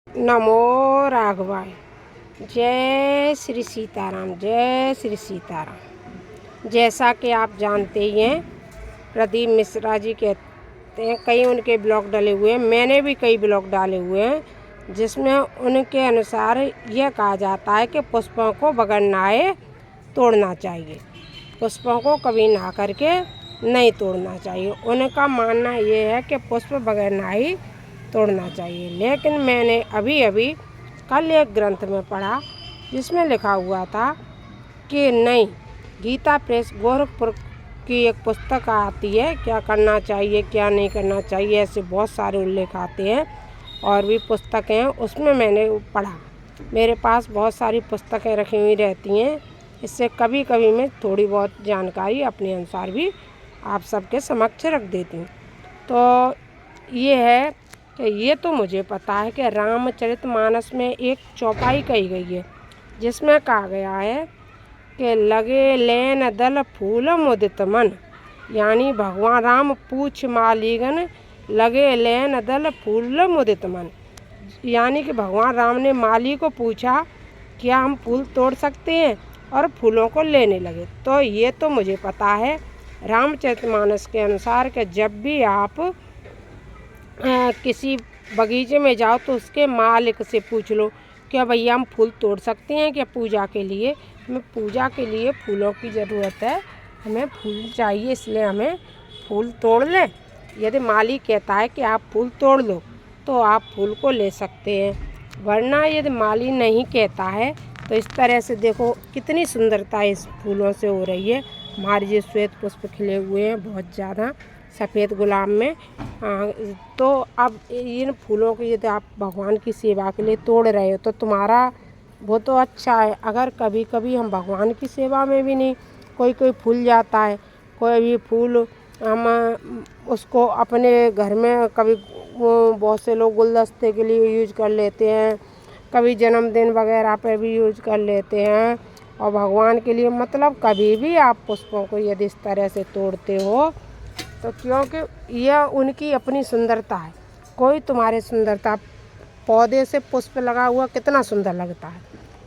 नमो राघवाय। जय श्री सीताराम, जय श्री सीताराम। जैसा कि आप जानते ही हैं, प्रदीप मिश्रा जी कहते हैं, कई उनके ब्लॉग डले हुए हैं, मैंने भी कई ब्लॉग डाले हुए हैं, जिसमें उनके अनुसार यह कहा जाता है कि पुष्पों को बगैर नहाए तोड़ना चाहिए, पुष्पों को कभी नहा करके नहीं तोड़ना चाहिए। उनका मानना ये है कि पुष्प बगैर नहाए तोड़ना चाहिए। लेकिन मैंने अभी कल एक ग्रंथ में पढ़ा जिसमें लिखा हुआ था कि नहीं, गीता प्रेस गोरखपुर की एक पुस्तक आती है, क्या करना चाहिए क्या नहीं करना चाहिए, ऐसे बहुत सारे उल्लेख आते हैं और भी पुस्तकें हैं, उसमें मैंने पढ़ा। मेरे पास बहुत सारी पुस्तकें रखी हुई रहती हैं, इससे कभी कभी मैं थोड़ी बहुत जानकारी अपने अनुसार भी आप सबके समक्ष रख देती हूँ। तो ये है कि ये तो मुझे पता है कि रामचरितमानस में एक चौपाई कही गई है जिसमें कहा गया है कि लगे लेन दल फूल मुदित मन, यानी भगवान राम पूछ मालीगन लगे लेन दल फूल मुदित मन, यानी कि भगवान राम ने माली को पूछा क्या हम फूल तोड़ सकते हैं, और फूलों को लेने लगे। तो ये तो मुझे पता है रामचरितमानस के अनुसार कि जब भी आप किसी बगीचे में जाओ तो उसके मालिक से पूछ लो क्या भैया हम फूल तोड़ सकते हैं क्या पूजा के लिए, हमें पूजा के लिए फूलों की ज़रूरत है, हमें फूल चाहिए इसलिए हमें फूल तोड़ लें। यदि माली कहता है कि आप फूल तोड़ लो तो आप फूल को ले सकते हैं, वरना यदि माली नहीं कहता है तो इस तरह से देखो कितनी सुंदरता इस फूलों से हो रही है। हमारे जो श्वेत पुष्प खिले हुए हैं बहुत ज़्यादा सफ़ेद गुलाब में, तो अब इन फूलों को यदि आप भगवान की सेवा के लिए तोड़ रहे हो तो तुम्हारा वो तो अच्छा है। अगर कभी कभी हम भगवान की सेवा में भी नहीं, कोई फूल जाता है, कोई भी फूल हम उसको अपने घर में कभी बहुत से लोग गुलदस्ते के लिए यूज कर लेते हैं, कभी जन्मदिन वगैरह पे भी यूज कर लेते हैं, और भगवान के लिए मतलब कभी भी आप पुष्पों को यदि इस तरह से तोड़ते हो तो क्योंकि यह उनकी अपनी सुंदरता है। कोई तुम्हारे सुंदरता पौधे से पुष्प लगा हुआ कितना सुंदर लगता है,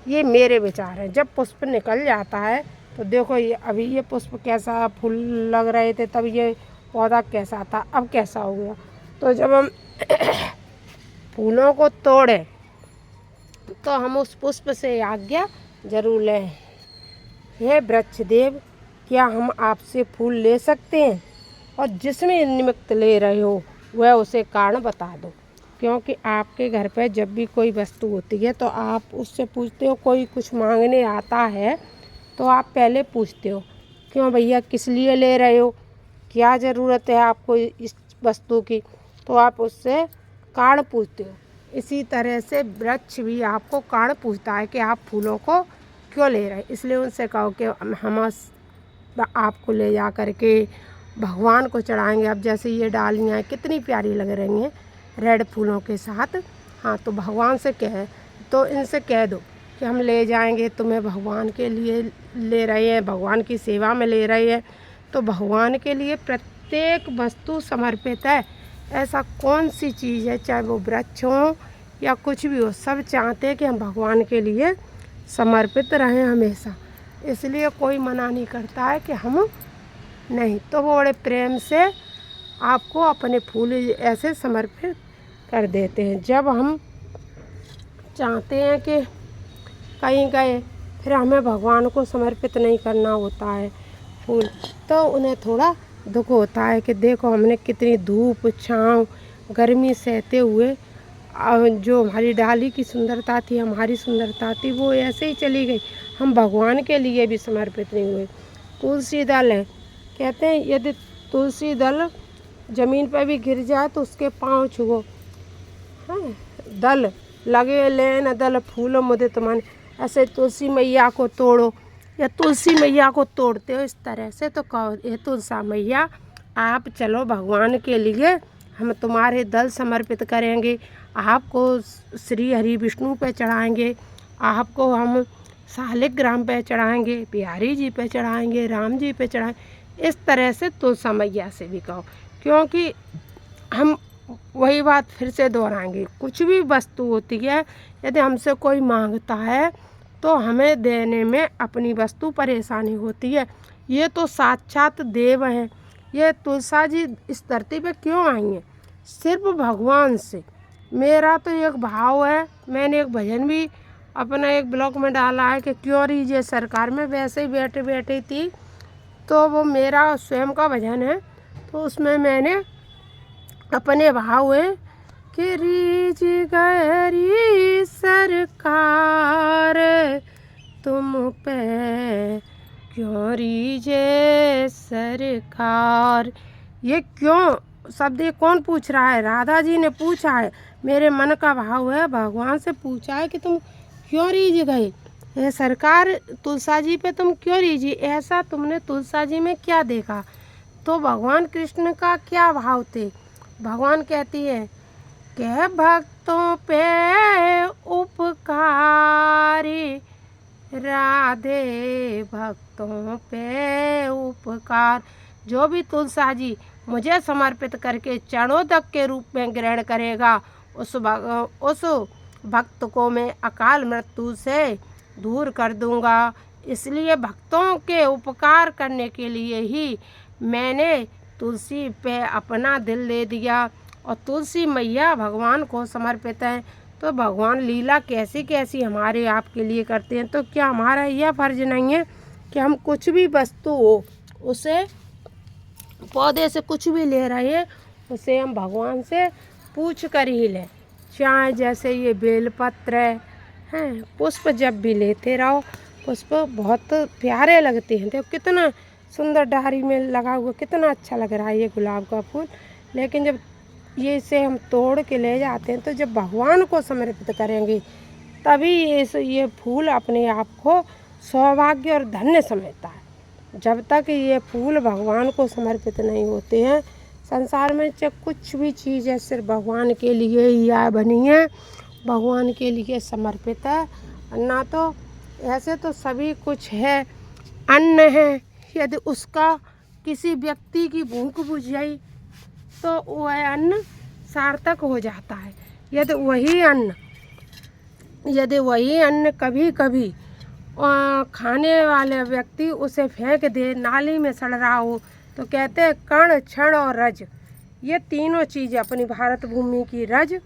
ये मेरे विचार हैं। जब पुष्प निकल जाता है तो देखो ये अभी ये पुष्प कैसा फूल लग रहे थे, तब ये पौधा कैसा था, अब कैसा हो गया। तो जब हम फूलों को तोड़ें तो हम उस पुष्प से आज्ञा जरूर लें, हे वृक्षदेव क्या हम आपसे फूल ले सकते हैं, और जिसमें निमित्त ले रहे हो वह उसे कारण बता दो। क्योंकि आपके घर पर जब भी कोई वस्तु होती है तो आप उससे पूछते हो, कोई कुछ मांगने आता है तो आप पहले पूछते हो क्यों भैया किस लिए ले रहे हो, क्या ज़रूरत है आपको इस वस्तु की, तो आप उससे कारण पूछते हो। इसी तरह से वृक्ष भी आपको कारण पूछता है कि आप फूलों को क्यों ले रहे हैं, इसलिए उनसे कहो कि हम आपको ले जा कर के भगवान को चढ़ाएंगे। अब जैसे ये डालियाँ कितनी प्यारी लग रही हैं रेड फूलों के साथ, हाँ तो भगवान से तो इनसे कह दो कि हम ले जाएंगे तुम्हें, भगवान के लिए ले रहे हैं, भगवान की सेवा में ले रहे हैं। तो भगवान के लिए प्रत्येक वस्तु समर्पित है, ऐसा कौन सी चीज़ है, चाहे वो वृक्ष हो या कुछ भी हो, सब चाहते हैं कि हम भगवान के लिए समर्पित रहें हमेशा। इसलिए कोई मना नहीं करता है कि हम नहीं, तो वो बड़े प्रेम से आपको अपने फूल ऐसे समर्पित कर देते हैं। जब हम चाहते हैं कि कहीं गए फिर हमें भगवान को समर्पित नहीं करना होता है फूल, तो उन्हें थोड़ा दुख होता है कि देखो हमने कितनी धूप छाँव गर्मी सहते हुए जो हमारी डाली की सुंदरता थी, हमारी सुंदरता थी, वो ऐसे ही चली गई, हम भगवान के लिए भी समर्पित नहीं हुए। तुलसी दल है, कहते हैं यदि तुलसी दल ज़मीन पर भी गिर जाए तो उसके पाँव छुओ, हाँ दल लगे लेन दल फूल मुदित मन, ऐसे तुलसी मैया को तोड़ो या तुलसी मैया को तोड़ते हो इस तरह से तो कहो ये तुलसी मैया आप चलो भगवान के लिए, हम तुम्हारे दल समर्पित करेंगे, आपको श्री हरि विष्णु पे चढ़ाएंगे, आपको हम शालिग्राम पे चढ़ाएंगे, बिहारी जी पे चढ़ाएंगे, राम जी पे चढ़ाएंगे। इस तरह से तुलसी मैया से भी कहो, क्योंकि हम वही बात फिर से दोहराएंगे, कुछ भी वस्तु होती है यदि हमसे कोई मांगता है तो हमें देने में अपनी वस्तु परेशानी होती है। ये तो साक्षात देव हैं, ये तुलसा जी इस धरती पे क्यों आई हैं? सिर्फ भगवान से। मेरा तो एक भाव है, मैंने एक भजन भी अपना एक ब्लॉग में डाला है कि क्यों रीजिए सरकार में, वैसे ही बैठे बैठी थी तो वो मेरा स्वयं का भजन है, तो उसमें मैंने अपने भाव है कि रीझ गई सरकार तुम पे, क्यों रीझे सरकार। ये क्यों शब्द ये कौन पूछ रहा है? राधा जी ने पूछा है। मेरे मन का भाव है, भगवान से पूछा है कि तुम क्यों रीझ गए ये सरकार, तुलसा जी पे तुम क्यों रीझी? ऐसा तुमने तुलसा जी में क्या देखा? तो भगवान कृष्ण का क्या भाव थे? भगवान कहती है कि भक्तों पे उपकारी, राधे भक्तों पे उपकार। जो भी तुलसा जी मुझे समर्पित करके चरणोदक के रूप में ग्रहण करेगा, उस भक्त को मैं अकाल मृत्यु से दूर कर दूंगा। इसलिए भक्तों के उपकार करने के लिए ही मैंने तुलसी पे अपना दिल दे दिया, और तुलसी मैया भगवान को समर्पित है। तो भगवान लीला कैसी कैसी हमारे आपके लिए करते हैं, तो क्या हमारा यह फर्ज नहीं है कि हम कुछ भी वस्तु हो, उसे पौधे से कुछ भी ले रहे हैं, उसे हम भगवान से पूछ कर ही लें। चाहे जैसे ये बेलपत्र हैं, पुष्प जब भी लेते रहो, पुष्प बहुत प्यारे लगते हैं। देखो कितना सुंदर डाली में लगा हुआ, कितना अच्छा लग रहा है ये गुलाब का फूल। लेकिन जब ये इसे हम तोड़ के ले जाते हैं, तो जब भगवान को समर्पित करेंगे तभी ये फूल अपने आप को सौभाग्य और धन्य समझता है। जब तक ये फूल भगवान को समर्पित नहीं होते हैं, संसार में चाहे कुछ भी चीज़ है सिर्फ भगवान के लिए ही बनी है, भगवान के लिए समर्पित है। ना तो ऐसे तो सभी कुछ है, अन्न है, यदि उसका किसी व्यक्ति की भूख बुझ जाए तो वह अन्न सार्थक हो जाता है। यदि वही अन्न कभी कभी खाने वाले व्यक्ति उसे फेंक दे, नाली में सड़ रहा हो, तो कहते हैं कण, क्षण और रज, ये तीनों चीज़ें अपनी भारत भूमि की रज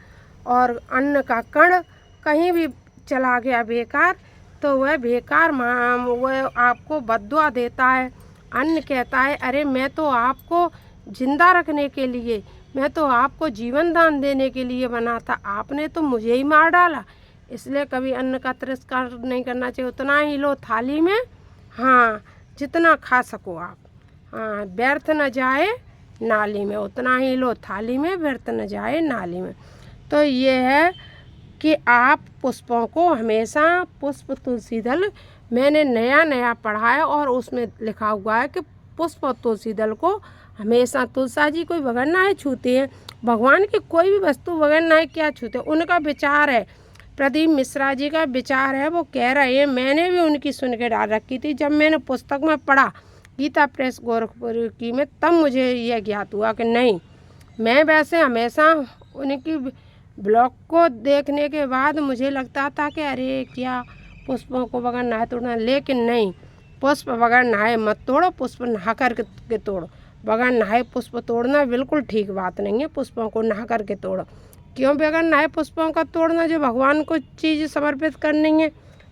और अन्न का कण कहीं भी चला गया बेकार, तो वह बेकार वह आपको बद्दुआ देता है। अन्न कहता है अरे मैं तो आपको जिंदा रखने के लिए, मैं तो आपको जीवन दान देने के लिए बना था, आपने तो मुझे ही मार डाला। इसलिए कभी अन्न का तिरस्कार नहीं करना चाहिए। उतना ही लो थाली में, हाँ जितना खा सको आप, हाँ व्यर्थ न जाए नाली में, उतना ही लो थाली में, व्यर्थ न जाए नाली में। तो ये है कि आप पुष्पों को हमेशा, पुष्प तुलसी दल मैंने नया पढ़ा है और उसमें लिखा हुआ है कि पुष्प और तुलसी दल को हमेशा, तुलसा जी कोई बगैर नाए छूते हैं, भगवान की कोई भी वस्तु बगैर नाए क्या छूते। उनका विचार है, प्रदीप मिश्रा जी का विचार है, वो कह रहे हैं, मैंने भी उनकी सुन के डाल रखी थी। जब मैंने पुस्तक में पढ़ा गीता प्रेस गोरखपुर की में, तब मुझे यह ज्ञात हुआ कि नहीं, मैं वैसे हमेशा उनकी ब्लॉग को देखने के बाद मुझे लगता था कि अरे क्या पुष्पों को बगैर नहाए तोड़ना, लेकिन नहीं, पुष्प बगैर नहाए मत तोड़ो, पुष्प नहा कर के तोड़ो। बगैर नहाए पुष्प तोड़ना बिल्कुल ठीक बात नहीं है, पुष्पों को नहा कर के तोड़ो। क्यों बगैर नहाए पुष्पों का तोड़ना? जो भगवान को चीज़ समर्पित करनी है।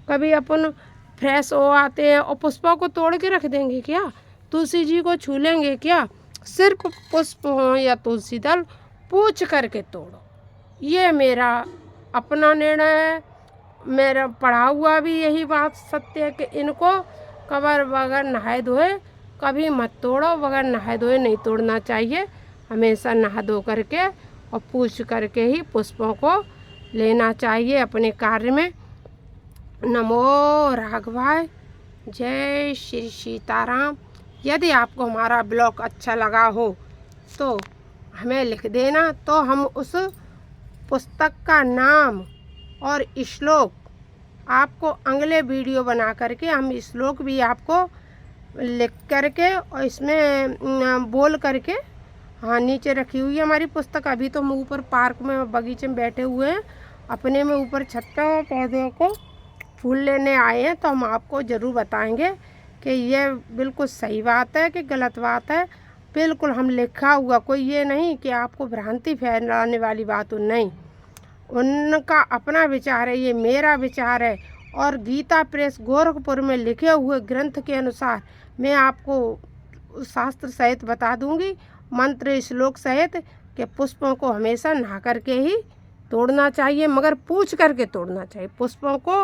कभी अपन फ्रेश हो आते हैं और पुष्पों को तोड़ के रख देंगे क्या? तुलसी जी को छू लेंगे क्या? सिर्फ पुष्प हो या तुलसी दल पूछ करके तोड़ो, ये मेरा अपना निर्णय है। मेरा पढ़ा हुआ भी यही बात सत्य है कि इनको कबर बगैर नहाए धोए कभी मत तोड़ो, बगैर नहाए धोए नहीं तोड़ना चाहिए, हमेशा नहा धो करके और पूछ करके ही पुष्पों को लेना चाहिए अपने कार्य में। नमो राघवाय, जय श्री सीताराम। यदि आपको हमारा ब्लॉग अच्छा लगा हो तो हमें लिख देना, तो हम उस पुस्तक का नाम और श्लोक आपको अगले वीडियो बना करके, हम श्लोक भी आपको लिख करके और इसमें बोल करके हाँ, नीचे रखी हुई है हमारी पुस्तक। अभी तो हम ऊपर पार्क में बगीचे में बैठे हुए हैं, अपने में ऊपर छत पे पौधों को फूल लेने आए हैं। तो हम आपको ज़रूर बताएंगे कि ये बिल्कुल सही बात है कि गलत बात है। बिल्कुल हम लिखा हुआ, कोई ये नहीं कि आपको भ्रांति फैलाने वाली बात हो, नहीं। उनका अपना विचार है, ये मेरा विचार है। और गीता प्रेस गोरखपुर में लिखे हुए ग्रंथ के अनुसार मैं आपको शास्त्र सहित बता दूंगी, मंत्र श्लोक सहित, कि पुष्पों को हमेशा नहा करके ही तोड़ना चाहिए, मगर पूछ करके तोड़ना चाहिए। पुष्पों को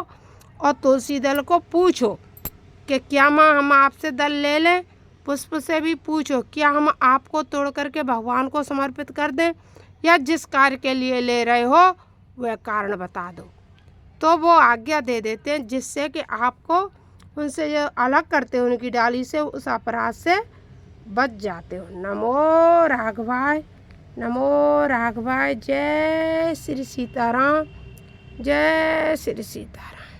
और तुलसी दल को पूछो कि क्या माँ हम आपसे दल ले लें। पुष्प से भी पूछो क्या हम आपको तोड़ करके भगवान को समर्पित कर दें, या जिस कार्य के लिए ले रहे हो वह कारण बता दो। तो वो आज्ञा दे देते हैं, जिससे कि आपको उनसे जो अलग करते हो उनकी डाली से, उस अपराध से बच जाते हो। नमो राघवाय, नमो राघवाय। जय श्री सीताराम, जय श्री सीताराम।